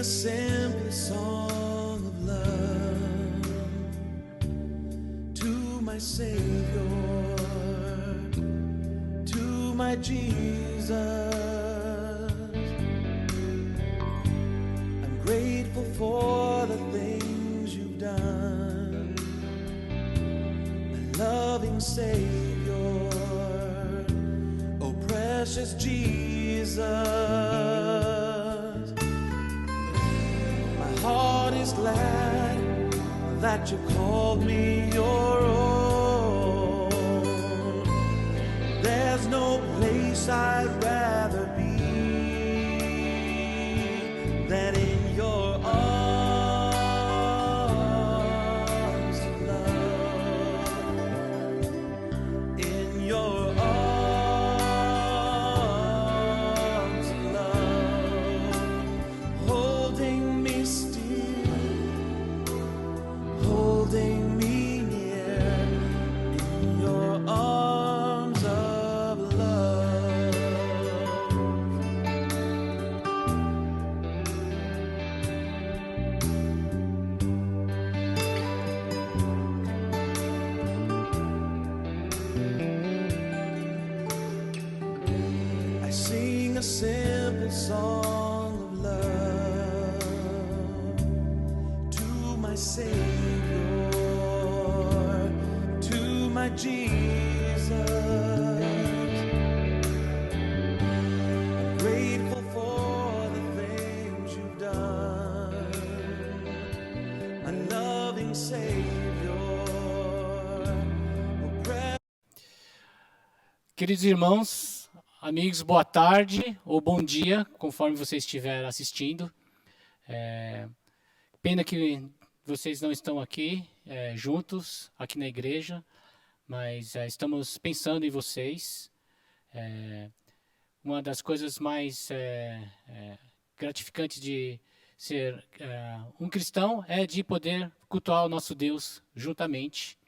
simple song of love to my Savior, to my Jesus. I'm grateful for the things you've done, my loving Savior, oh precious Jesus. Heart is glad that you called me your own. There's no place I'd rather be than in your arms of love. In your arms of love, holding me holding me near in your arms of love. I sing a simple song of love to my Savior, to my Jesus. I'm grateful for the things you've done, my loving Savior. Queridos irmãos, amigos, boa tarde ou bom dia, conforme você estiver assistindo. Pena que vocês não estão aqui juntos, aqui na igreja, mas estamos pensando em vocês. Uma das coisas mais gratificantes de ser um cristão é de poder cultuar o nosso Deus juntamente.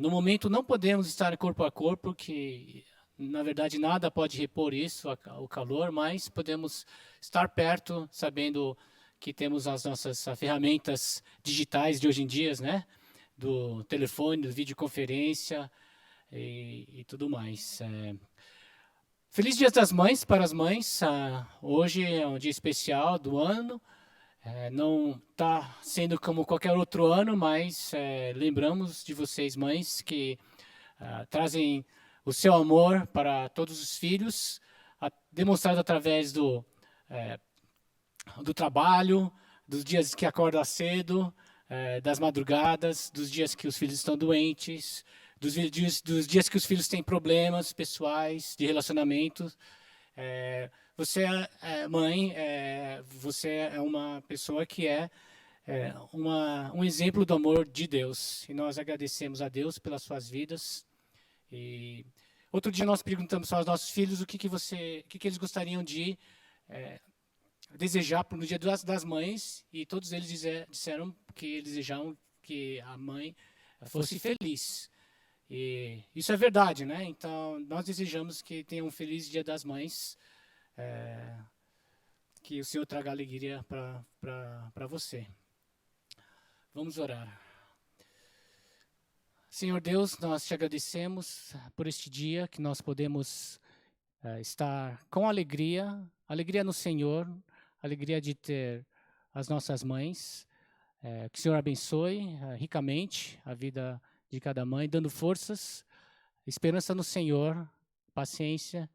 No momento não podemos estar corpo a corpo, que na verdade nada pode repor isso, o calor, mas podemos estar perto, sabendo que temos as nossas ferramentas digitais de hoje em dia, né? Do telefone, do videoconferência e tudo mais. Feliz Dia das Mães para as mães. Hoje é um dia especial do ano. Não está sendo como qualquer outro ano, mas lembramos de vocês, mães, que trazem o seu amor para todos os filhos, demonstrado através do trabalho, dos dias que acorda cedo, das madrugadas, dos dias que os filhos estão doentes, dos dias que os filhos têm problemas pessoais, de relacionamento. Você é mãe, você é uma pessoa que é um exemplo do amor de Deus. E nós agradecemos a Deus pelas suas vidas. E outro dia nós perguntamos aos nossos filhos o que eles gostariam de desejar no Dia das Mães, e todos eles disseram que eles desejavam que a mãe fosse feliz. E isso é verdade, né? Então, nós desejamos que tenham um feliz Dia das Mães, que o Senhor traga alegria para você. Vamos orar. Senhor Deus, nós te agradecemos por este dia que nós podemos estar com alegria no Senhor, alegria de ter as nossas mães. Que o Senhor abençoe ricamente a vida de cada mãe, dando forças, esperança no Senhor, paciência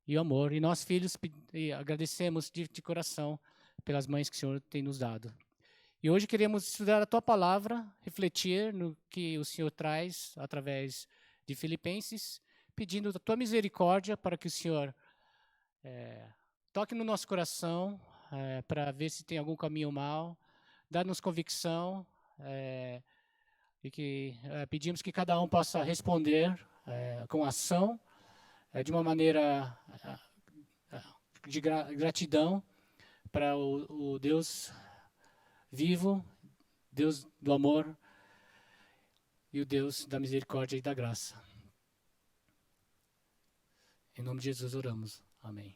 e amor. E nós, filhos, agradecemos de coração pelas mães que o Senhor tem nos dado. E hoje queremos estudar a Tua Palavra, refletir no que o Senhor traz através de Filipenses, pedindo a Tua misericórdia para que o Senhor toque no nosso coração, para ver se tem algum caminho mau, dá-nos convicção, e que pedimos que cada um possa responder com ação, de uma maneira de gratidão para o Deus vivo, Deus do amor e o Deus da misericórdia e da graça. Em nome de Jesus oramos. Amém.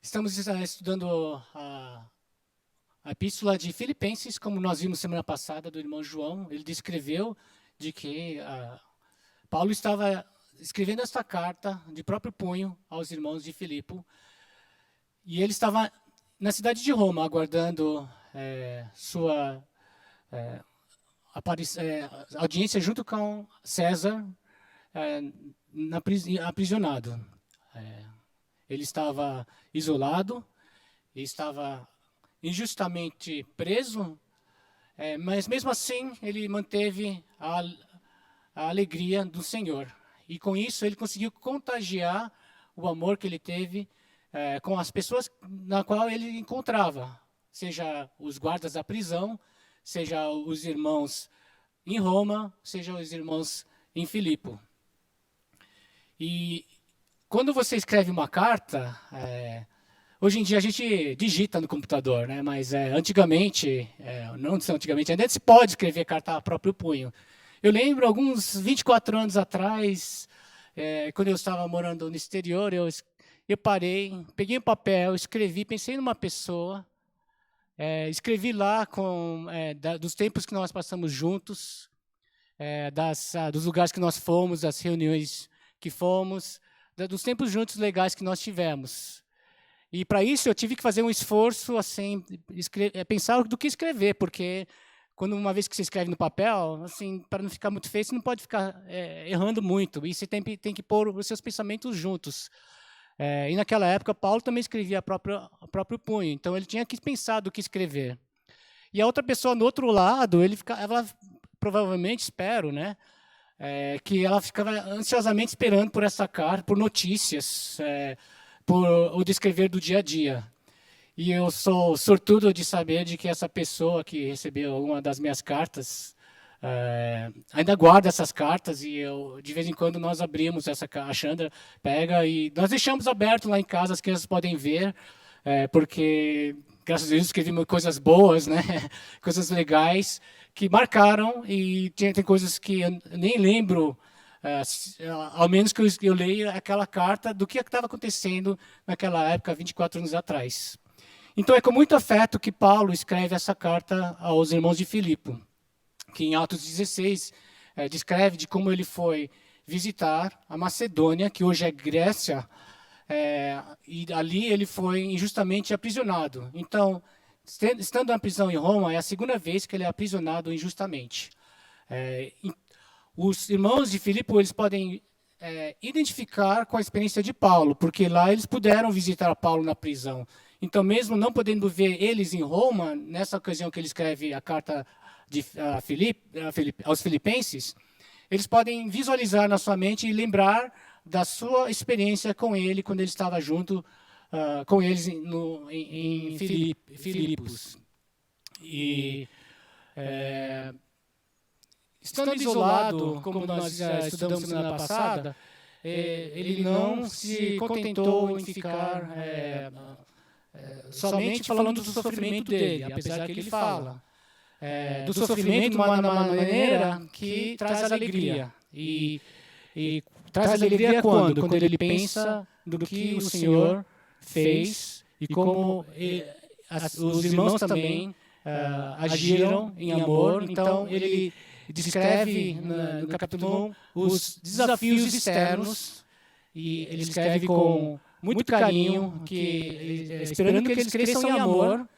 Estamos estudando a epístola de Filipenses, como nós vimos semana passada do irmão João. Ele descreveu de que Paulo estava escrevendo esta carta de próprio punho aos irmãos de Filipe, e ele estava na cidade de Roma, aguardando sua audiência junto com César, aprisionado. Ele estava isolado, estava injustamente preso, mas mesmo assim ele manteve a alegria do Senhor. E com isso ele conseguiu contagiar o amor que ele teve com as pessoas na qual ele encontrava, seja os guardas da prisão, seja os irmãos em Roma, seja os irmãos em Filipe. E quando você escreve uma carta, hoje em dia a gente digita no computador, né? Mas antigamente, não antigamente, ainda se pode escrever carta a próprio punho. Eu lembro, alguns 24 anos atrás, quando eu estava morando no exterior, eu parei, peguei um papel, escrevi, pensei numa pessoa, escrevi lá dos tempos que nós passamos juntos, dos lugares que nós fomos, das reuniões que fomos, dos tempos juntos legais que nós tivemos. E para isso eu tive que fazer um esforço, assim, pensar do que escrever, porque uma vez que você escreve no papel, assim, para não ficar muito feio, você não pode ficar errando muito, e você tem que pôr os seus pensamentos juntos. E naquela época, Paulo também escrevia a próprio punho, então ele tinha que pensar do que escrever. E a outra pessoa, do outro lado, ela provavelmente, espero, né, que ela ficava ansiosamente esperando por essa carta, por notícias, por o descrever do dia a dia. E eu sou sortudo de saber de que essa pessoa que recebeu uma das minhas cartas ainda guarda essas cartas, e de vez em quando nós abrimos a Chandra pega e nós deixamos aberto lá em casa, as crianças podem ver, porque graças a Deus escrevi coisas boas, né? Coisas legais que marcaram, e tem coisas que eu nem lembro, ao menos que eu leia aquela carta do que estava acontecendo naquela época, 24 anos atrás. Então é com muito afeto que Paulo escreve essa carta aos irmãos de Filipe, que em Atos 16 descreve de como ele foi visitar a Macedônia, que hoje é Grécia, e ali ele foi injustamente aprisionado. Então, estando na prisão em Roma, é a segunda vez que ele é aprisionado injustamente. Os irmãos de Filipe, eles podem identificar com a experiência de Paulo, porque lá eles puderam visitar Paulo na prisão. Então, mesmo não podendo ver eles em Roma, nessa ocasião que ele escreve a carta aos Filipenses, eles podem visualizar na sua mente e lembrar da sua experiência com ele, quando ele estava junto com eles em Filipos. E estando isolado, como nós já estudamos semana passada, ele não se contentou em ficar somente falando do sofrimento dele, apesar que ele fala do sofrimento de uma maneira que traz alegria. E traz alegria quando? Quando ele pensa no que o Senhor fez e como os irmãos também agiram em amor. Então, ele descreve no capítulo 1 os desafios externos, e ele escreve com muito carinho, esperando que eles cresçam em amor,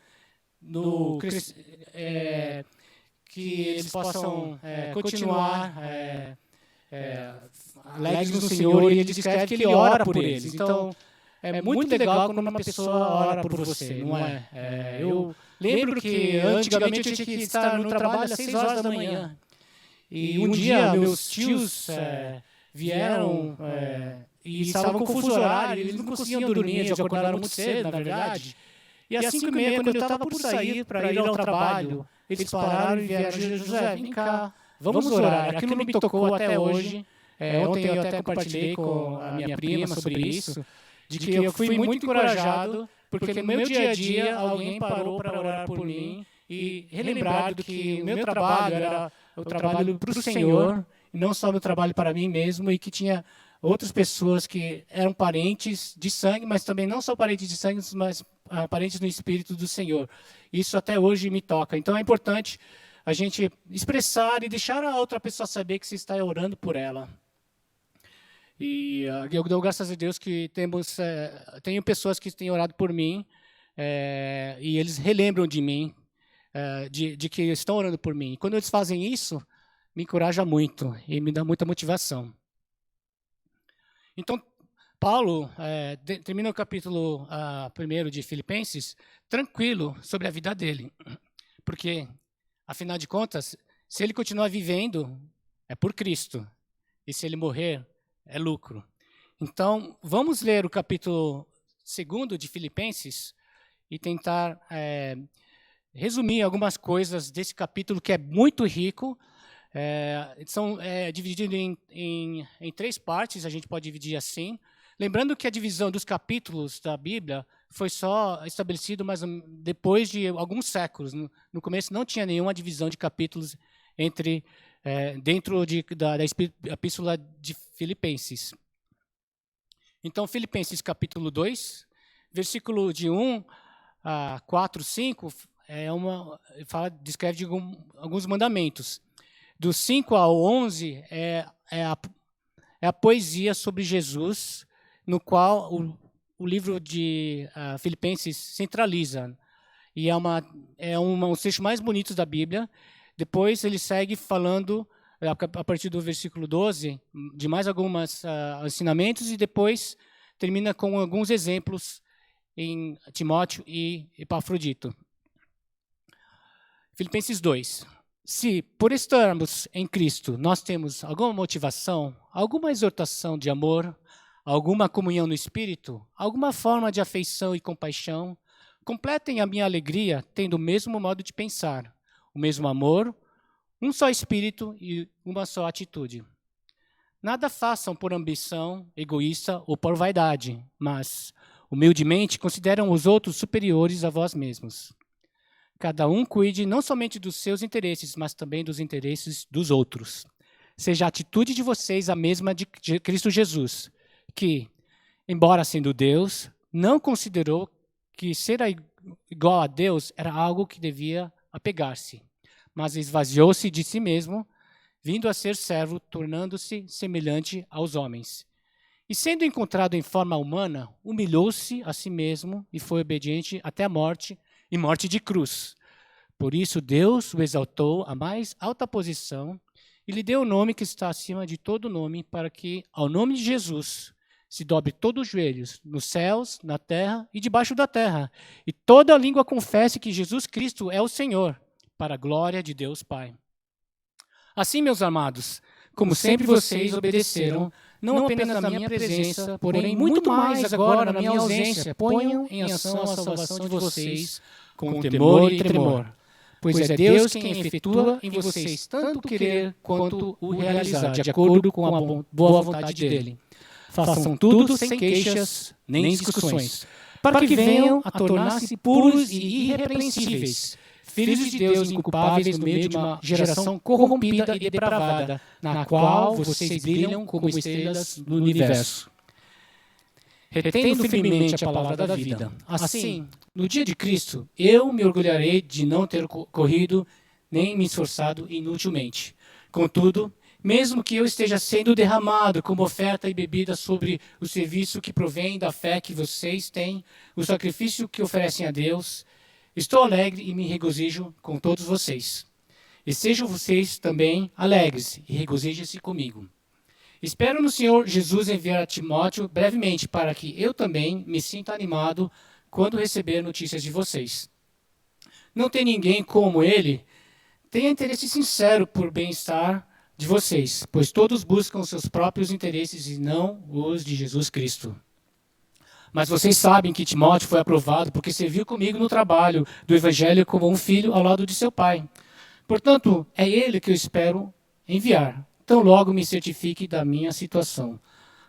que eles possam continuar alegres no Senhor, e ele descreve que ele ora por eles. Então, é muito legal quando uma pessoa ora por você, não é? Eu lembro que antigamente eu tinha que estar no trabalho às 6 horas da manhã. E um dia meus tios vieram e estavam com fuso horário, eles não conseguiam dormir, eles acordaram muito cedo, na verdade. E às 5h30, quando eu estava por sair para ir ao trabalho, eles pararam e vieram: José, vem cá, vamos orar. Aquilo me tocou até hoje. Ontem eu até compartilhei com a minha prima sobre isso, de que eu fui muito encorajado, porque no meu dia a dia alguém parou para orar por mim e relembrar do que o meu trabalho era o trabalho para o Senhor, e não só o meu trabalho para mim mesmo, e que tinha outras pessoas que eram parentes de sangue, mas também não só parentes de sangue, mas parentes no Espírito do Senhor. Isso até hoje me toca. Então é importante a gente expressar e deixar a outra pessoa saber que você está orando por ela. E eu dou graças a Deus que tenho pessoas que têm orado por mim, e eles relembram de mim, de que estão orando por mim. E quando eles fazem isso, me encoraja muito e me dá muita motivação. Então, Paulo termina o capítulo 1 de Filipenses tranquilo sobre a vida dele, porque, afinal de contas, se ele continuar vivendo, é por Cristo, e se ele morrer, é lucro. Então, vamos ler o capítulo 2 de Filipenses e tentar resumir algumas coisas desse capítulo que é muito rico. É dividido em 3 partes, a gente pode dividir assim. Lembrando que a divisão dos capítulos da Bíblia foi só estabelecida depois de alguns séculos. No começo não tinha nenhuma divisão de capítulos dentro da Epístola de Filipenses. Então, Filipenses capítulo 2, versículo de 1 a 4, 5, descreve de alguns mandamentos. Do 5 ao 11 é a poesia sobre Jesus, no qual o livro de Filipenses centraliza. E é um dos trechos mais bonitos da Bíblia. Depois ele segue falando, a partir do versículo 12, de mais alguns ensinamentos, e depois termina com alguns exemplos em Timóteo e Epafrodito. Filipenses 2. Se, por estarmos em Cristo, nós temos alguma motivação, alguma exortação de amor, alguma comunhão no Espírito, alguma forma de afeição e compaixão, completem a minha alegria tendo o mesmo modo de pensar, o mesmo amor, um só Espírito e uma só atitude. Nada façam por ambição egoísta ou por vaidade, mas, humildemente, consideram os outros superiores a vós mesmos. Cada um cuide não somente dos seus interesses, mas também dos interesses dos outros. Seja a atitude de vocês a mesma de Cristo Jesus, que, embora sendo Deus, não considerou que ser igual a Deus era algo que devia apegar-se, mas esvaziou-se de si mesmo, vindo a ser servo, tornando-se semelhante aos homens. E sendo encontrado em forma humana, humilhou-se a si mesmo e foi obediente até a morte, e morte de cruz. Por isso Deus o exaltou à mais alta posição e lhe deu o nome que está acima de todo nome, para que, ao nome de Jesus, se dobre todos os joelhos, nos céus, na terra e debaixo da terra, e toda língua confesse que Jesus Cristo é o Senhor, para a glória de Deus Pai. Assim, meus amados, como sempre vocês obedeceram, não apenas na minha presença, porém muito mais agora na minha ausência, ponham em ação a salvação de vocês com temor e tremor. Pois é Deus quem efetua em vocês tanto o querer quanto o realizar, de acordo com a boa vontade dele. Façam tudo sem queixas nem discussões, para que venham a tornar-se puros e irrepreensíveis, filhos de Deus inculpáveis no meio de uma geração corrompida e depravada, na qual vocês brilham como estrelas no universo. Retendo firmemente a palavra da vida. Assim, no dia de Cristo, eu me orgulharei de não ter corrido nem me esforçado inutilmente. Contudo, mesmo que eu esteja sendo derramado como oferta e bebida sobre o serviço que provém da fé que vocês têm, o sacrifício que oferecem a Deus, estou alegre e me regozijo com todos vocês. E sejam vocês também alegres e regozijem-se comigo. Espero no Senhor Jesus enviar a Timóteo brevemente, para que eu também me sinta animado quando receber notícias de vocês. Não tem ninguém como ele tenha interesse sincero por bem-estar de vocês, pois todos buscam seus próprios interesses e não os de Jesus Cristo. Mas vocês sabem que Timóteo foi aprovado porque serviu comigo no trabalho do Evangelho como um filho ao lado de seu pai. Portanto, é ele que eu espero enviar. Tão logo me certifique da minha situação,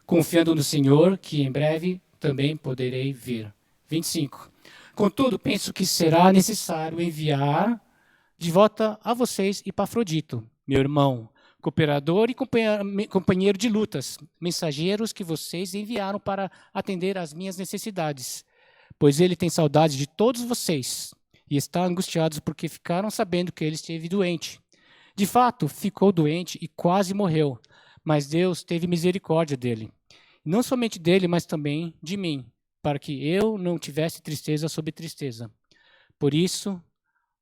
confiando no Senhor, que em breve também poderei vir. 25. Contudo, penso que será necessário enviar de volta a vocês Epafrodito, meu irmão, cooperador e companheiro de lutas, mensageiros que vocês enviaram para atender às minhas necessidades. Pois ele tem saudade de todos vocês e está angustiado porque ficaram sabendo que ele esteve doente. De fato, ficou doente e quase morreu, mas Deus teve misericórdia dele. Não somente dele, mas também de mim, para que eu não tivesse tristeza sobre tristeza. Por isso,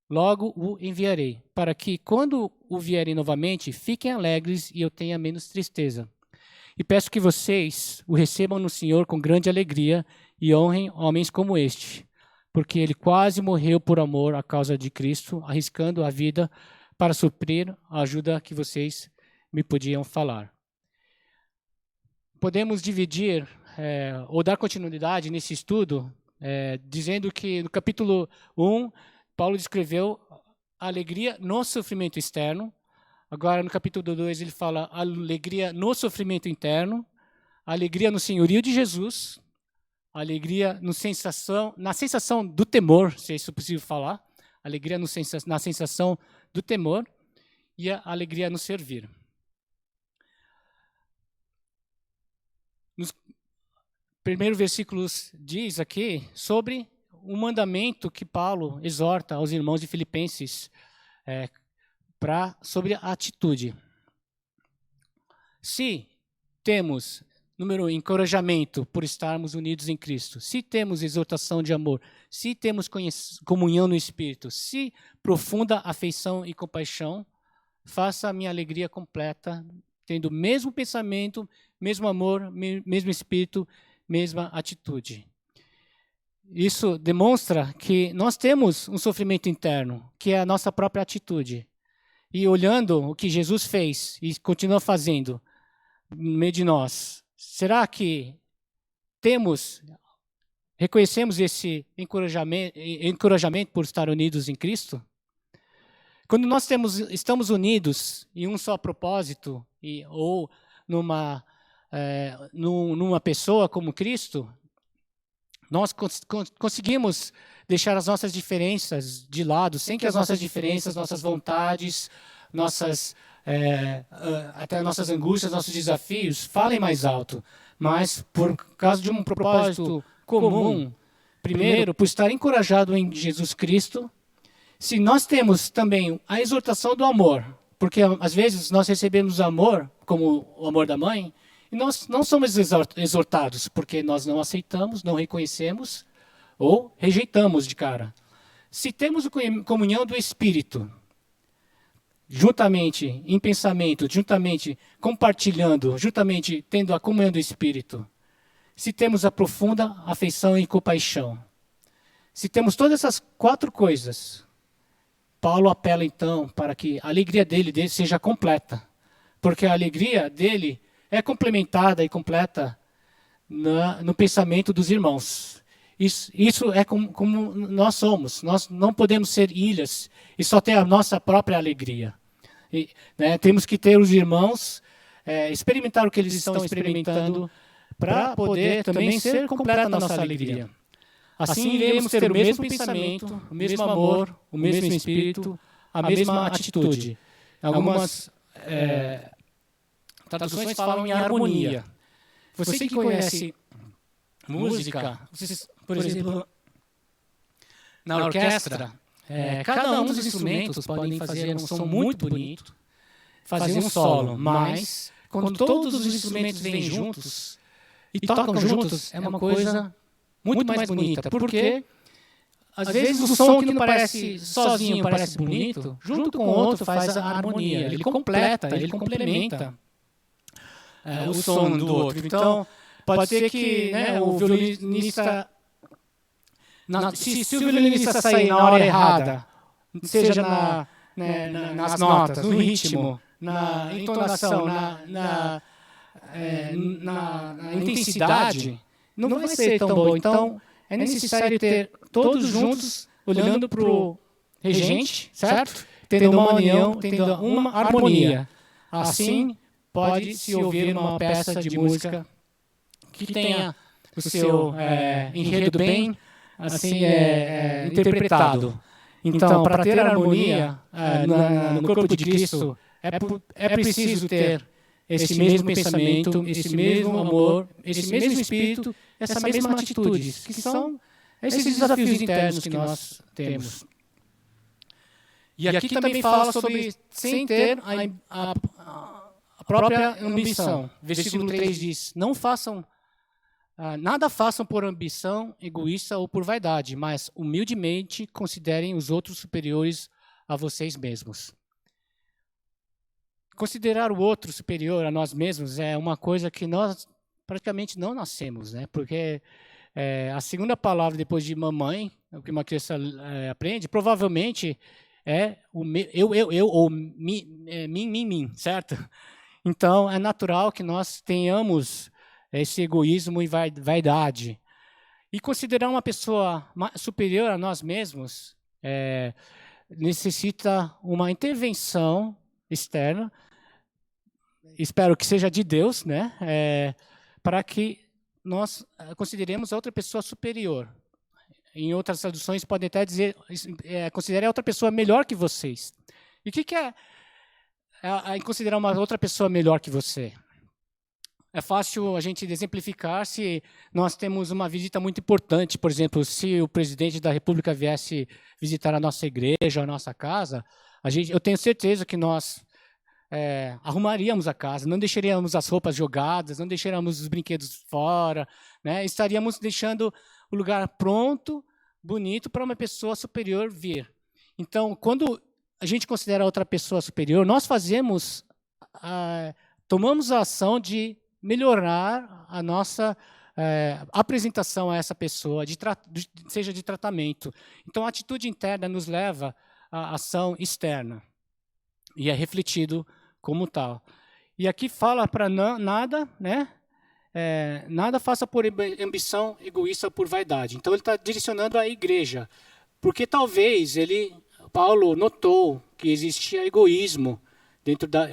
logo o enviarei, para que, quando o vierem novamente, fiquem alegres e eu tenha menos tristeza. E peço que vocês o recebam no Senhor com grande alegria e honrem homens como este, porque ele quase morreu por amor à causa de Cristo, arriscando a vida para suprir a ajuda que vocês me podiam falar. Podemos dividir ou dar continuidade nesse estudo, dizendo que no capítulo 1, Paulo descreveu a alegria no sofrimento externo. Agora, no capítulo 2, ele fala a alegria no sofrimento interno, a alegria no senhorio de Jesus, a alegria na sensação do temor, se é isso possível falar, a alegria na sensação do temor e a alegria no servir. Nos primeiros versículos diz aqui sobre um mandamento que Paulo exorta aos irmãos de Filipenses sobre a atitude. Se temos, número 1, encorajamento por estarmos unidos em Cristo, se temos exortação de amor, se temos comunhão no Espírito, se profunda afeição e compaixão, faça a minha alegria completa, tendo o mesmo pensamento, mesmo amor, mesmo Espírito, mesma atitude. Isso demonstra que nós temos um sofrimento interno, que é a nossa própria atitude. E olhando o que Jesus fez e continua fazendo no meio de nós, será que reconhecemos esse encorajamento por estar unidos em Cristo? Quando nós estamos unidos em um só propósito, ou numa pessoa como Cristo, nós conseguimos deixar as nossas diferenças de lado, sem que as nossas diferenças, nossas vontades, até nossas angústias, nossos desafios, falem mais alto. Mas, por causa de um propósito comum, primeiro, por estar encorajado em Jesus Cristo, se nós temos também a exortação do amor, porque às vezes nós recebemos amor, como o amor da mãe, e nós não somos exortados, porque nós não aceitamos, não reconhecemos ou rejeitamos de cara. Se temos a comunhão do Espírito, juntamente em pensamento, juntamente compartilhando, juntamente tendo a comunhão do Espírito, se temos a profunda afeição e compaixão, se temos todas essas 4 coisas, Paulo apela então para que a alegria dele seja completa, porque a alegria dele é complementada e completa no pensamento dos irmãos. Isso é como nós somos. Nós não podemos ser ilhas e só ter a nossa própria alegria. Temos que ter os irmãos, experimentar o que eles estão experimentando, para poder também ser completa a nossa alegria. Assim iremos ter o mesmo pensamento, o mesmo amor, o mesmo espírito, a mesma atitude. Algumas traduções falam em harmonia. Você que conhece música, por exemplo, na orquestra, cada um dos instrumentos podem fazer um som muito bonito, fazer um solo, mas quando todos os instrumentos vêm juntos e tocam juntos, é uma coisa muito mais bonita, porque às vezes o som que não parece sozinho, parece bonito, junto com o outro faz a harmonia, ele completa, ele complementa o som do outro. Então, pode ser que o violinista, se o violinista sair na hora errada, seja nas notas, no ritmo, na entonação, na intensidade, não vai ser tão bom. Então, é necessário ter todos juntos, olhando para o regente, certo? Tendo uma união, tendo uma harmonia. Assim, pode se ouvir uma peça de música que tenha o seu enredo bem assim, interpretado. Então, para ter harmonia no corpo de Cristo, é preciso ter esse mesmo pensamento, esse mesmo amor, esse mesmo espírito, essa mesma atitude, que são esses desafios internos que nós temos. E aqui também fala sobre sem ter a própria ambição. Versículo 3 diz, não façam, nada façam por ambição egoísta ou por vaidade, mas humildemente considerem os outros superiores a vocês mesmos. Considerar o outro superior a nós mesmos é uma coisa que nós praticamente não nascemos, né? Porque a segunda palavra depois de mamãe, o que uma criança aprende, provavelmente é o eu ou mim, certo? Então, é natural que nós tenhamos esse egoísmo e vaidade. E considerar uma pessoa superior a nós mesmos necessita uma intervenção externa, espero que seja de Deus, né? Para que nós consideremos a outra pessoa superior. Em outras traduções, podem até dizer, considere a outra pessoa melhor que vocês. E o que é considerar uma outra pessoa melhor que você? É fácil a gente exemplificar se nós temos uma visita muito importante. Por exemplo, se o presidente da República viesse visitar a nossa igreja, a nossa casa, eu tenho certeza que nós arrumaríamos a casa, não deixaríamos as roupas jogadas, não deixaríamos os brinquedos fora, né? Estaríamos deixando o lugar pronto, bonito, para uma pessoa superior vir. Então, quando a gente considera outra pessoa superior, nós tomamos a ação de melhorar a nossa apresentação a essa pessoa, seja de tratamento. Então, a atitude interna nos leva à ação externa e é refletido como tal. E aqui fala para nada, né? Nada faça por ambição egoísta ou por vaidade. Então, ele está direcionando à igreja, porque talvez Paulo notou que existia egoísmo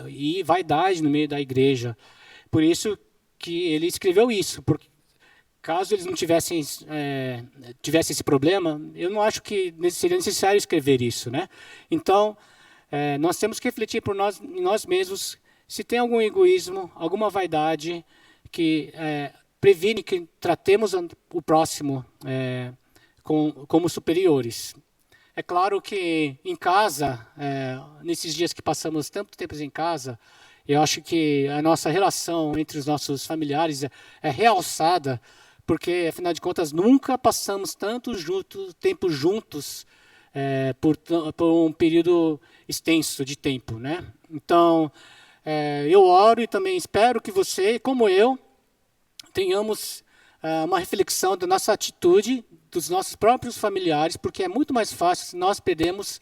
e vaidade no meio da igreja. Por isso que ele escreveu isso. Porque caso eles não tivessem esse problema, eu não acho que seria necessário escrever isso, né? Então, nós temos que refletir em nós mesmos se tem algum egoísmo, alguma vaidade que previne que tratemos o próximo como superiores. É claro que em casa, nesses dias que passamos tanto tempo em casa, eu acho que a nossa relação entre os nossos familiares é realçada, porque, afinal de contas, nunca passamos tanto tempo juntos por um período extenso de tempo, né? Então, eu oro e também espero que você, como eu, tenhamos uma reflexão da nossa atitude, dos nossos próprios familiares, porque é muito mais fácil se nós perdemos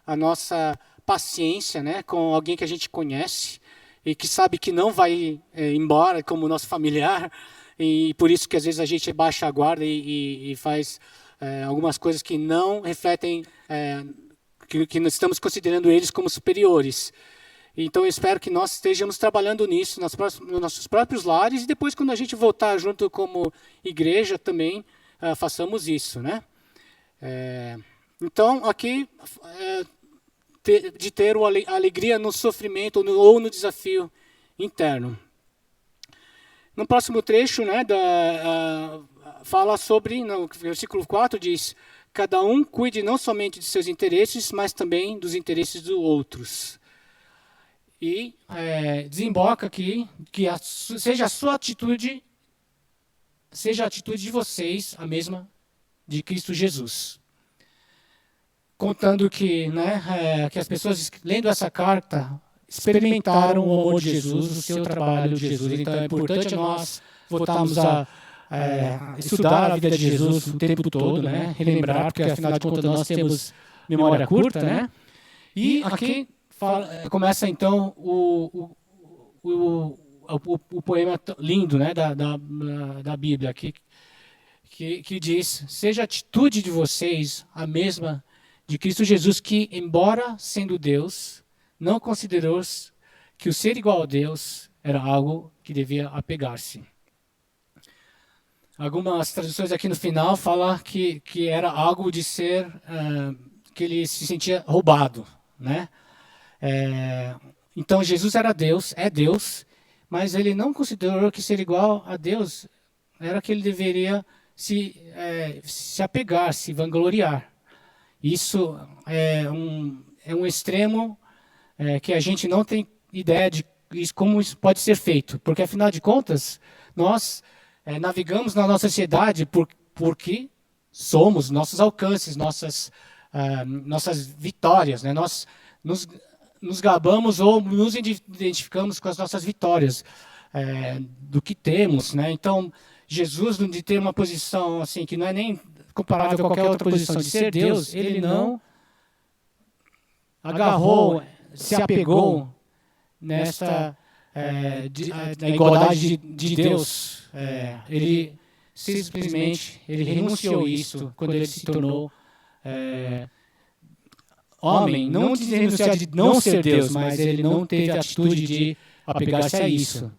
a nossa paciência, né, com alguém que a gente conhece e que sabe que não vai embora como nosso familiar, e por isso que às vezes a gente baixa a guarda e faz algumas coisas que não refletem que nós estamos considerando eles como superiores. Então, eu espero que nós estejamos trabalhando nisso nos nossos próprios lares e depois, quando a gente voltar junto como igreja, também façamos isso, né? Então, aqui, de ter a alegria no sofrimento ou no desafio interno. No próximo trecho, né, fala sobre, no versículo 4, diz: cada um cuide não somente de seus interesses, mas também dos interesses dos outros. E desemboca aqui que seja a sua atitude, seja a atitude de vocês a mesma de Cristo Jesus. Contando que, que as pessoas, lendo essa carta, experimentaram o amor de Jesus, o seu trabalho de Jesus. Então, é importante nós voltarmos a estudar a vida de Jesus o tempo todo, né? Relembrar, porque, afinal de contas, nós temos memória curta, né? E aqui começa, então, o poema lindo, né, da Bíblia, que diz: seja a atitude de vocês a mesma de Cristo Jesus, que, embora sendo Deus, não considerou que o ser igual a Deus era algo que devia apegar-se. Algumas traduções aqui no final falam que era algo de ser, que ele se sentia roubado, né? Então Jesus era Deus, é Deus, mas ele não considerou que ser igual a Deus era que ele deveria se apegar, se vangloriar. Isso é um extremo que a gente não tem ideia de como isso pode ser feito, porque afinal de contas, nós navegamos na nossa sociedade porque somos, nossos alcances, nossas vitórias, né? Nós nos gabamos ou nos identificamos com as nossas vitórias, do que temos, né? Então, Jesus, de ter uma posição assim que não é nem comparável a qualquer outra posição, de ser Deus, ele não agarrou, se apegou nesta na igualdade de Deus. Ele simplesmente renunciou isso quando ele se tornou homem, não de renunciar de não ser Deus, mas ele não teve a atitude de apegar-se a isso.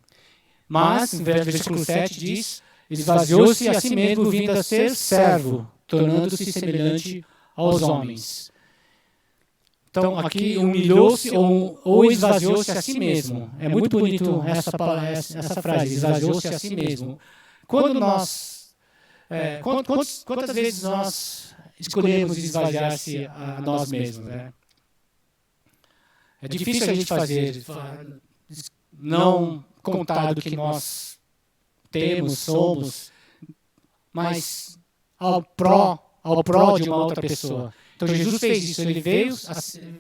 Mas, no versículo 7 diz, esvaziou-se a si mesmo, vindo a ser servo, tornando-se semelhante aos homens. Então, aqui, humilhou-se ou esvaziou-se a si mesmo. É muito bonito essa frase, esvaziou-se a si mesmo. Quando nós... quantas vezes nós escolhemos esvaziar-se a nós mesmos, né? É difícil a gente fazer, não contar do que nós temos, somos, mas ao pró de uma outra pessoa. Então Jesus fez isso, ele veio,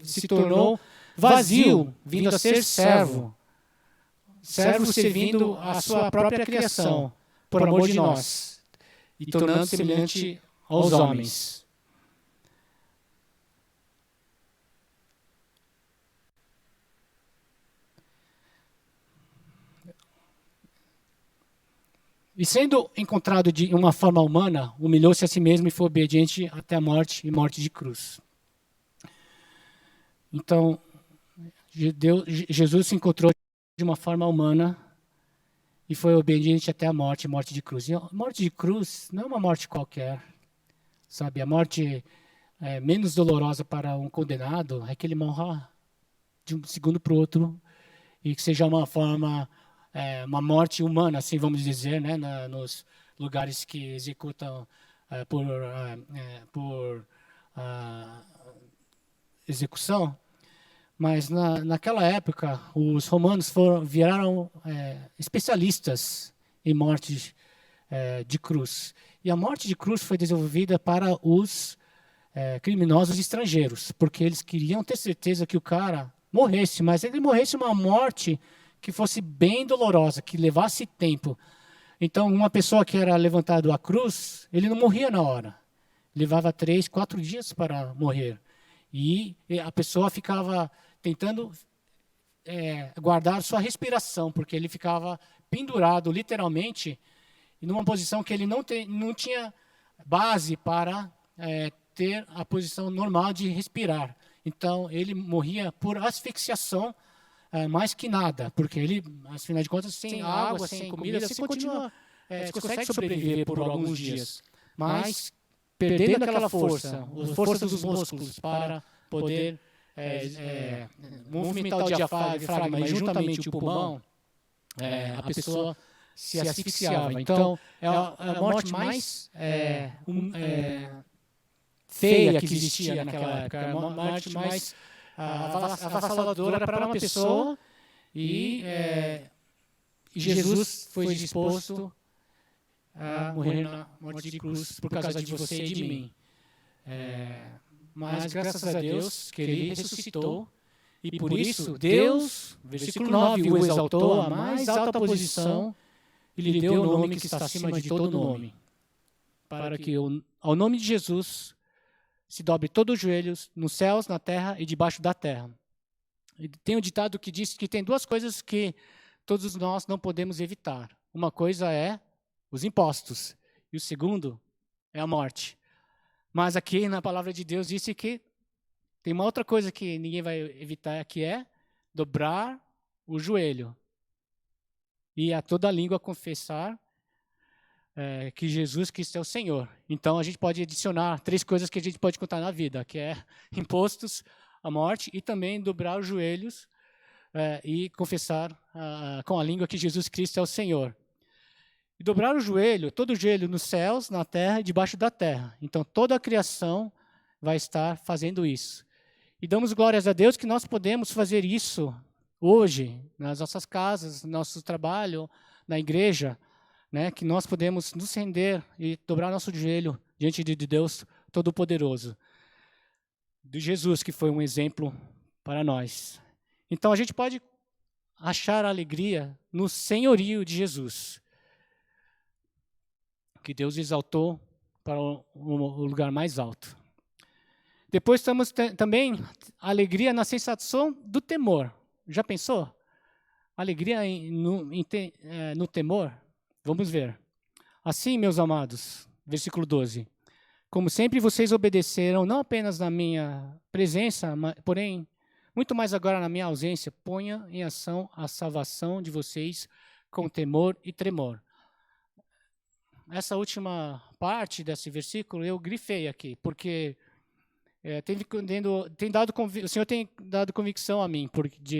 se tornou vazio, vindo a ser servo. Servo servindo a sua própria criação, por amor de nós, e tornando-se semelhante aos homens. E sendo encontrado de uma forma humana, humilhou-se a si mesmo e foi obediente até a morte e morte de cruz. Então, Jesus se encontrou de uma forma humana e foi obediente até a morte e morte de cruz. E a morte de cruz não é uma morte qualquer, sabe? A morte menos dolorosa para um condenado é que ele morra de um segundo para o outro e que seja uma forma... uma morte humana, assim vamos dizer, né, nos lugares que executam por execução. Mas naquela época, os romanos viraram especialistas em morte de cruz. E a morte de cruz foi desenvolvida para os criminosos estrangeiros, porque eles queriam ter certeza que o cara morresse, mas ele morresse uma morte que fosse bem dolorosa, que levasse tempo. Então, uma pessoa que era levantada à cruz, ele não morria na hora. Levava 3, 4 dias para morrer. E a pessoa ficava tentando guardar sua respiração, porque ele ficava pendurado, literalmente, numa posição que ele não tinha base para ter a posição normal de respirar. Então, ele morria por asfixiação, mais que nada, porque ele, afinal de contas, sem água, sem comida, você consegue sobreviver por alguns dias, mas perdendo aquela força dos músculos para poder movimentar o diafragma e juntamente o pulmão, a pessoa se asfixiava. Então, é a morte mais feia que existia naquela época, é a morte mais avassaladora para uma pessoa, e Jesus foi disposto a morrer na morte de cruz por causa de você e de mim. Mas graças a Deus que ele ressuscitou, e por isso Deus, versículo 9, o exaltou à mais alta posição e lhe deu o nome que está acima de todo nome, para que ao nome de Jesus se dobre todos os joelhos, nos céus, na terra e debaixo da terra. E tem um ditado que diz que tem duas coisas que todos nós não podemos evitar. Uma coisa é os impostos, e o segundo é a morte. Mas aqui na palavra de Deus disse que tem uma outra coisa que ninguém vai evitar, que é dobrar o joelho. E a toda língua confessar que Jesus Cristo é o Senhor. Então, a gente pode adicionar 3 coisas que a gente pode contar na vida, que é impostos, a morte e também dobrar os joelhos e confessar com a língua que Jesus Cristo é o Senhor. E dobrar o joelho, todo o joelho nos céus, na terra e debaixo da terra. Então, toda a criação vai estar fazendo isso. E damos glórias a Deus que nós podemos fazer isso hoje, nas nossas casas, no nosso trabalho, na igreja, né? Que nós podemos nos render e dobrar nosso joelho diante de Deus Todo-Poderoso. De Jesus, que foi um exemplo para nós. Então, a gente pode achar alegria no senhorio de Jesus, que Deus exaltou para o lugar mais alto. Depois temos também alegria na sensação do temor. Já pensou? Alegria no temor? Vamos ver. Assim, meus amados, versículo 12. Como sempre vocês obedeceram, não apenas na minha presença, porém, muito mais agora na minha ausência, ponha em ação a salvação de vocês com temor e tremor. Essa última parte desse versículo eu grifei aqui, porque o Senhor tem dado convicção a mim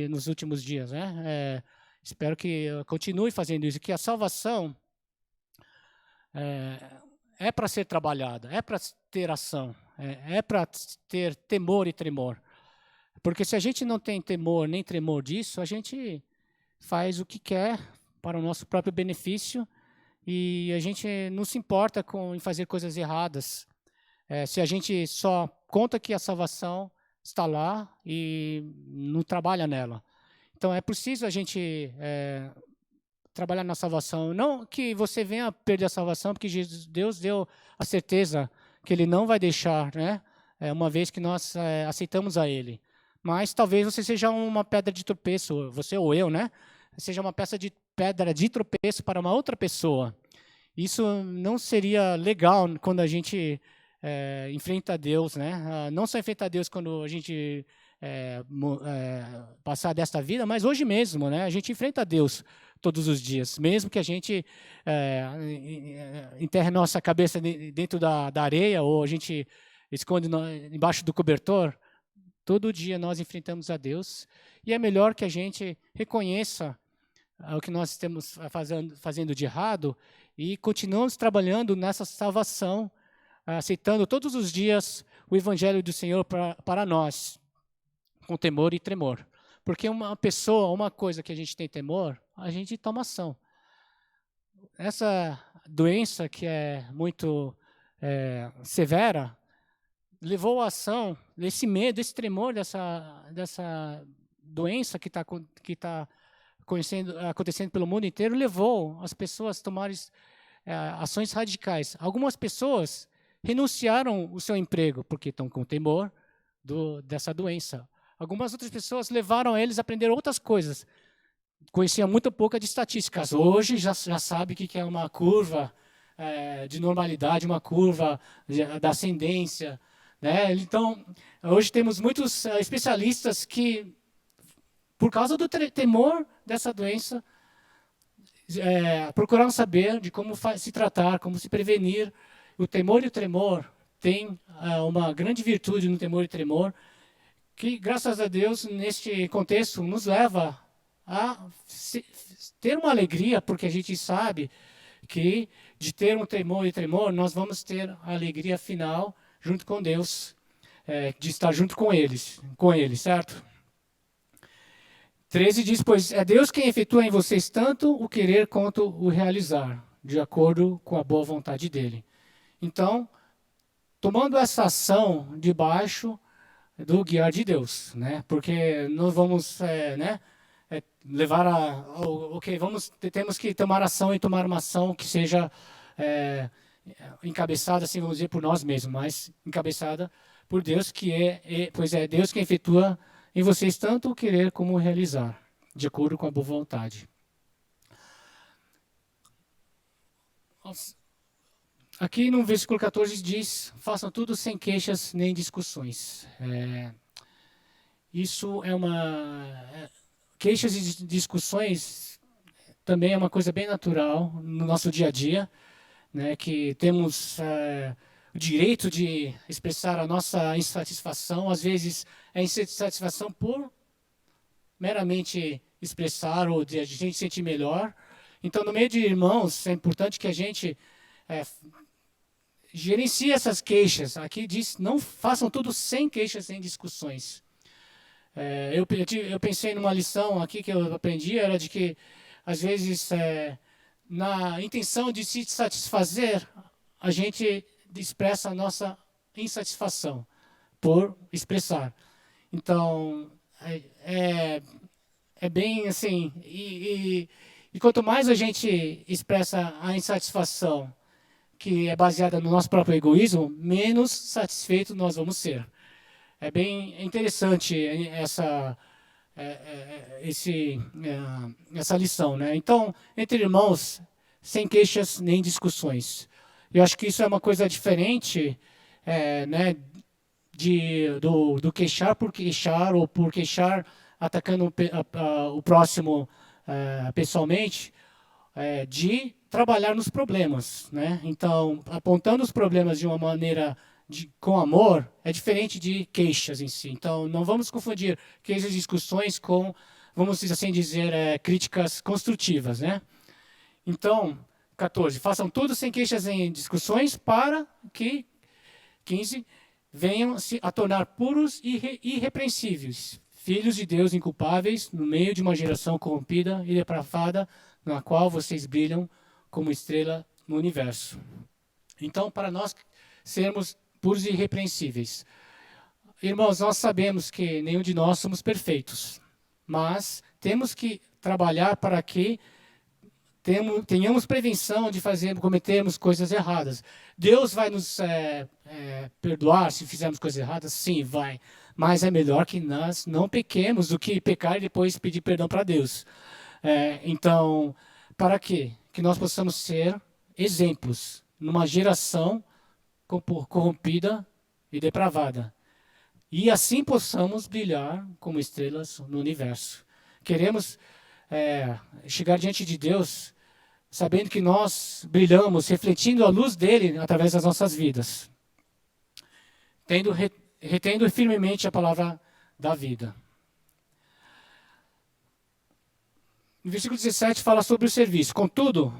nos últimos dias, né? Espero que eu continue fazendo isso, que a salvação é para ser trabalhada, é para ter ação, é para ter temor e tremor. Porque se a gente não tem temor nem tremor disso, a gente faz o que quer para o nosso próprio benefício e a gente não se importa em fazer coisas erradas. Se a gente só conta que a salvação está lá e não trabalha nela. Então, é preciso a gente trabalhar na salvação. Não que você venha perder a salvação, porque Deus deu a certeza que Ele não vai deixar, né? Uma vez que nós aceitamos a Ele. Mas talvez você seja uma pedra de tropeço, você ou eu, né? Seja uma pedra de tropeço para uma outra pessoa. Isso não seria legal quando a gente enfrenta Deus, né? Não só enfrenta Deus quando a gente passar desta vida, mas hoje mesmo, né? A gente enfrenta Deus todos os dias, mesmo que a gente enterre nossa cabeça dentro da areia ou a gente esconde embaixo do cobertor. Todo dia nós enfrentamos a Deus e é melhor que a gente reconheça o que nós estamos fazendo de errado e continuamos trabalhando nessa salvação, aceitando todos os dias o Evangelho do Senhor para nós, com temor e tremor. Porque uma coisa que a gente tem temor, a gente toma ação. Essa doença que é muito severa, levou a ação, esse medo, esse tremor dessa doença que está acontecendo pelo mundo inteiro, levou as pessoas a tomarem ações radicais. Algumas pessoas renunciaram o seu emprego porque estão com temor dessa doença. Algumas outras pessoas levaram eles a aprender outras coisas. Conheciam muito pouco de estatísticas. Hoje já sabe o que é uma curva de normalidade, uma curva da ascendência. Né? Então, hoje temos muitos especialistas que, por causa do temor dessa doença, procuraram saber de como se tratar, como se prevenir. O temor e o tremor tem uma grande virtude no temor e tremor, que, graças a Deus, neste contexto, nos leva a ter uma alegria, porque a gente sabe que, de ter um temor e tremor, nós vamos ter a alegria final junto com Deus, de estar junto com Ele, certo? 13 diz, pois é Deus quem efetua em vocês tanto o querer quanto o realizar, de acordo com a boa vontade dEle. Então, tomando essa ação debaixo do guiar de Deus, né? Porque nós vamos temos que tomar ação e tomar uma ação que seja encabeçada, assim vamos dizer, por nós mesmos, mas encabeçada por Deus, pois é Deus quem efetua em vocês tanto o querer como o realizar, de acordo com a boa vontade. Aqui no versículo 14 diz, façam tudo sem queixas nem discussões. Isso queixas e discussões também é uma coisa bem natural no nosso dia a dia, né, que temos o direito de expressar a nossa insatisfação, às vezes é insatisfação por meramente expressar ou de a gente se sentir melhor. Então, no meio de irmãos, é importante que a gente gerencie essas queixas. Aqui diz, não façam tudo sem queixas, sem discussões. Eu pensei numa lição aqui que eu aprendi, era de que, às vezes, na intenção de se satisfazer, a gente expressa a nossa insatisfação por expressar. Então, é bem assim, e quanto mais a gente expressa a insatisfação que é baseada no nosso próprio egoísmo, menos satisfeito nós vamos ser. É bem interessante essa lição, né? Então, entre irmãos, sem queixas nem discussões. Eu acho que isso é uma coisa diferente, né, do queixar por queixar ou por queixar atacando o próximo pessoalmente, de trabalhar nos problemas, né? Então, apontando os problemas de uma maneira com amor é diferente de queixas em si. Então, não vamos confundir queixas e discussões com, vamos assim dizer, críticas construtivas, né? Então, 14. Façam tudo sem queixas nem discussões para que, 15, venham se a tornar puros e irrepreensíveis, filhos de Deus inculpáveis, no meio de uma geração corrompida e depravada, na qual vocês brilham como estrela no universo. Então, para nós sermos puros e irrepreensíveis, irmãos, nós sabemos que nenhum de nós somos perfeitos, mas temos que trabalhar para que tenhamos prevenção de cometermos coisas erradas. Deus vai nos perdoar se fizermos coisas erradas? Sim, vai. Mas é melhor que nós não pequemos do que pecar e depois pedir perdão para Deus. Então, para quê? Que nós possamos ser exemplos numa geração corrompida e depravada. E assim possamos brilhar como estrelas no universo. Queremos chegar diante de Deus sabendo que nós brilhamos, refletindo a luz dele através das nossas vidas, retendo firmemente a palavra da vida. No versículo 17 fala sobre o serviço. Contudo,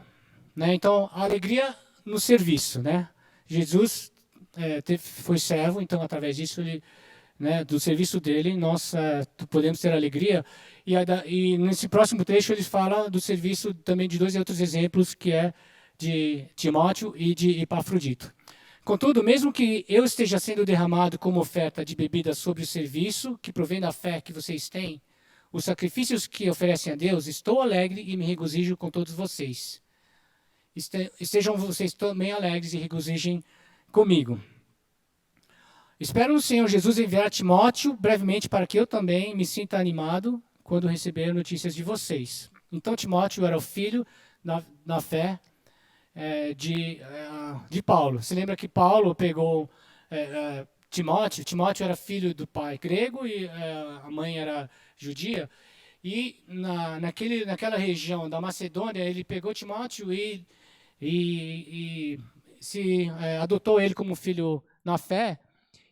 né, então, a alegria no serviço, né? Jesus foi servo, então, através disso, do serviço dele, nós podemos ter alegria. E nesse próximo trecho, ele fala do serviço também de 2 outros exemplos, que é de Timóteo e de Epafrodito. Contudo, mesmo que eu esteja sendo derramado como oferta de bebida sobre o serviço, que provém da fé que vocês têm, os sacrifícios que oferecem a Deus, estou alegre e me regozijo com todos vocês. Estejam vocês também alegres e regozijem comigo. Espero no Senhor Jesus enviar Timóteo brevemente para que eu também me sinta animado quando receber notícias de vocês. Então, Timóteo era o filho na fé de Paulo. Você lembra que Paulo pegou Timóteo? Timóteo era filho do pai grego e a mãe era judia. E naquela região da Macedônia, ele pegou Timóteo e adotou ele como filho na fé.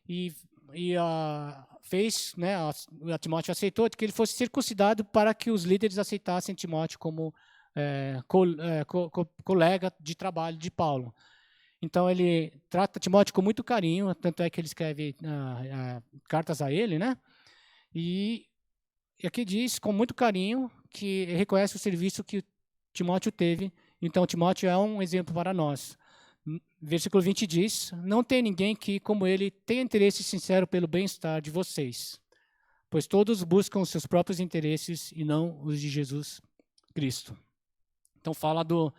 E fez, né, Timóteo aceitou que ele fosse circuncidado para que os líderes aceitassem Timóteo como colega de trabalho de Paulo. Então ele trata Timóteo com muito carinho, tanto é que ele escreve cartas a ele, né? E aqui diz com muito carinho que reconhece o serviço que Timóteo teve. Então Timóteo é um exemplo para nós. Versículo 20 diz: não tem ninguém que, como ele, tenha interesse sincero pelo bem-estar de vocês, pois todos buscam os seus próprios interesses e não os de Jesus Cristo. Então fala do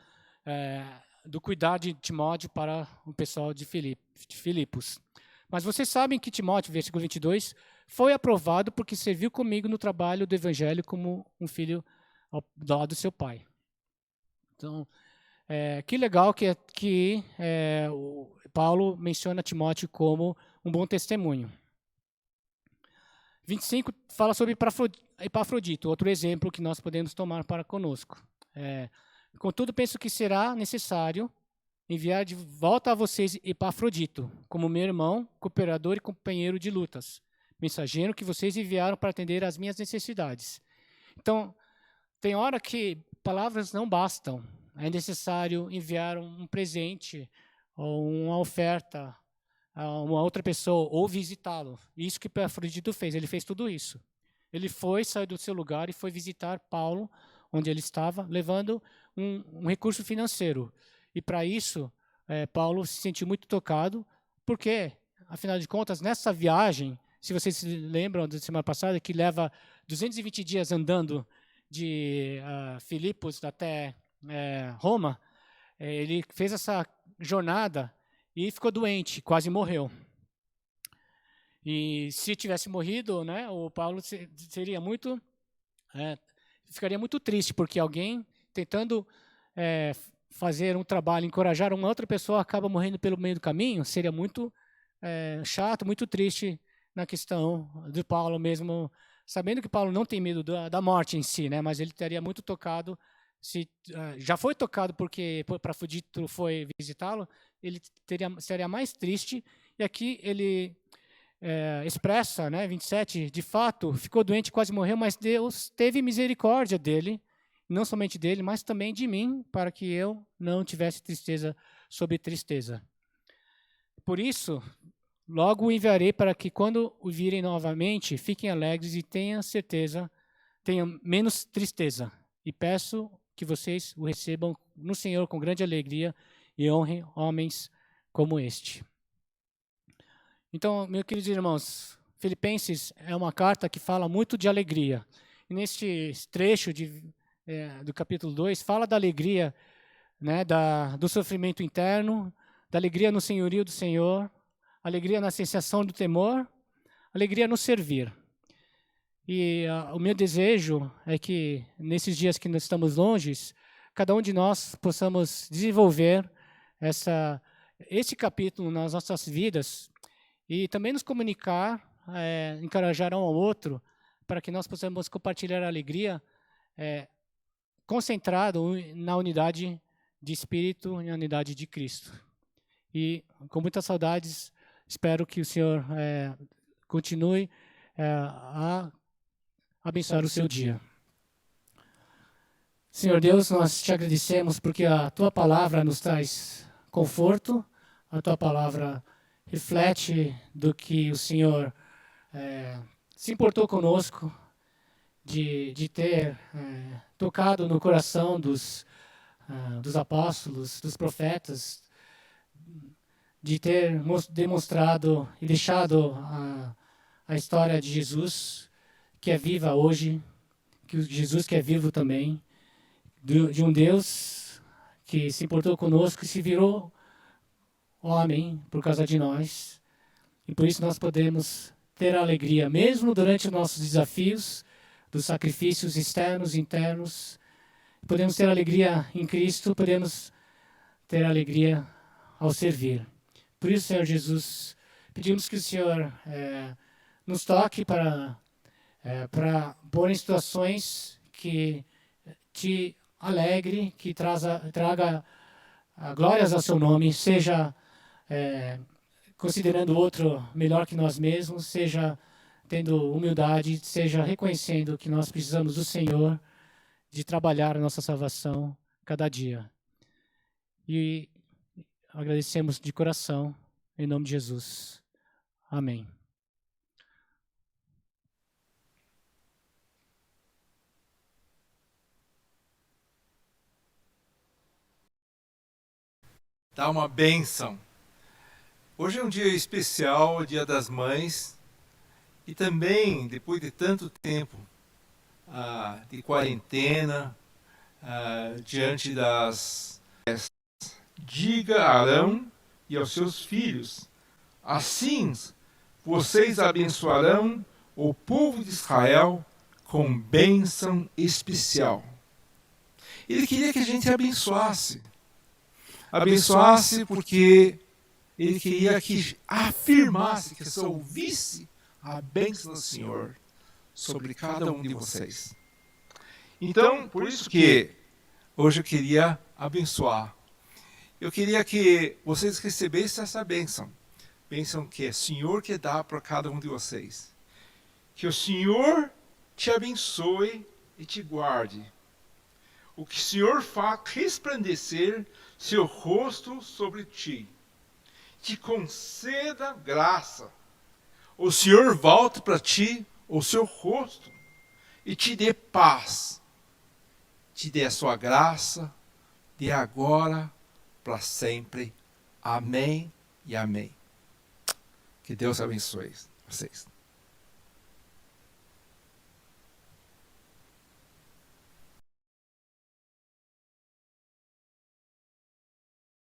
cuidar de Timóteo para o pessoal de Filipos. Mas vocês sabem que Timóteo, versículo 22, foi aprovado porque serviu comigo no trabalho do evangelho como um filho do lado do seu pai. Então, que legal que o Paulo menciona Timóteo como um bom testemunho. 25 fala sobre Epafrodito, outro exemplo que nós podemos tomar para conosco. Contudo, penso que será necessário enviar de volta a vocês Epafrodito, como meu irmão, cooperador e companheiro de lutas, mensageiro que vocês enviaram para atender às minhas necessidades. Então, tem hora que palavras não bastam. É necessário enviar um presente ou uma oferta a uma outra pessoa ou visitá-lo. Isso que Epafrodito fez. Ele fez tudo isso. Ele saiu do seu lugar e foi visitar Paulo, onde ele estava, levando um recurso financeiro. E para isso, Paulo se sentiu muito tocado, porque, afinal de contas, nessa viagem, se vocês se lembram da semana passada, que leva 220 dias andando de Filipos até Roma, ele fez essa jornada e ficou doente, quase morreu. E se tivesse morrido, né, o Paulo ficaria muito triste, porque alguém tentando fazer um trabalho, encorajar uma outra pessoa, acaba morrendo pelo meio do caminho. Seria muito chato, muito triste na questão de Paulo mesmo, sabendo que Paulo não tem medo da morte em si, né, mas ele estaria muito tocado. Já foi tocado porque Epafrodito foi visitá-lo, ele seria mais triste. E aqui ele expressa, né, 27, de fato, ficou doente, quase morreu, mas Deus teve misericórdia dele, não somente dele, mas também de mim, para que eu não tivesse tristeza sobre tristeza. Por isso, logo o enviarei para que, quando o virem novamente, fiquem alegres e tenham certeza, tenham menos tristeza. E peço que vocês o recebam no Senhor com grande alegria e honrem homens como este. Então, meus queridos irmãos, Filipenses é uma carta que fala muito de alegria. E neste trecho do capítulo 2, fala da alegria, né, do sofrimento interno, da alegria no senhorio do Senhor, alegria na sensação do temor, alegria no servir. E o meu desejo é que, nesses dias que nós estamos longe, cada um de nós possamos desenvolver esse capítulo nas nossas vidas e também nos comunicar, encorajar um ao outro, para que nós possamos compartilhar a alegria concentrado na unidade de Espírito e na unidade de Cristo. E, com muitas saudades, espero que o Senhor continue a abençoar o seu dia. Senhor Deus, nós te agradecemos porque a Tua palavra nos traz conforto, a Tua palavra reflete do que o Senhor se importou conosco, de ter tocado no coração dos apóstolos, dos profetas, de ter demonstrado e deixado a história de Jesus, que é viva hoje, que Jesus que é vivo também, de um Deus que se importou conosco e se virou homem por causa de nós. E por isso nós podemos ter a alegria, mesmo durante os nossos desafios, dos sacrifícios externos e internos. Podemos ter alegria em Cristo, podemos ter alegria ao servir. Por isso, Senhor Jesus, pedimos que o Senhor nos toque para pôr em situações que te alegre, que traga glórias ao seu nome, seja considerando o outro melhor que nós mesmos, seja tendo humildade, seja reconhecendo que nós precisamos do Senhor, de trabalhar a nossa salvação cada dia. E agradecemos de coração, em nome de Jesus. Amém. Dá uma bênção. Hoje é um dia especial, o Dia das Mães, e também, depois de tanto tempo de quarentena, diante das... Diga a Arão e aos seus filhos, assim vocês abençoarão o povo de Israel com bênção especial. Ele queria que a gente abençoasse. Abençoasse porque ele queria que afirmasse, que só ouvisse a bênção do Senhor sobre cada um de vocês. Então, por isso que hoje eu queria abençoar. Eu queria que vocês recebessem essa bênção. Bênção que é o Senhor que dá para cada um de vocês. Que o Senhor te abençoe e te guarde. O que o Senhor faça resplandecer seu rosto sobre ti, te conceda graça. O Senhor volte para ti o seu rosto e te dê paz. Te dê a sua graça, de agora para sempre. Amém e amém. Que Deus abençoe vocês.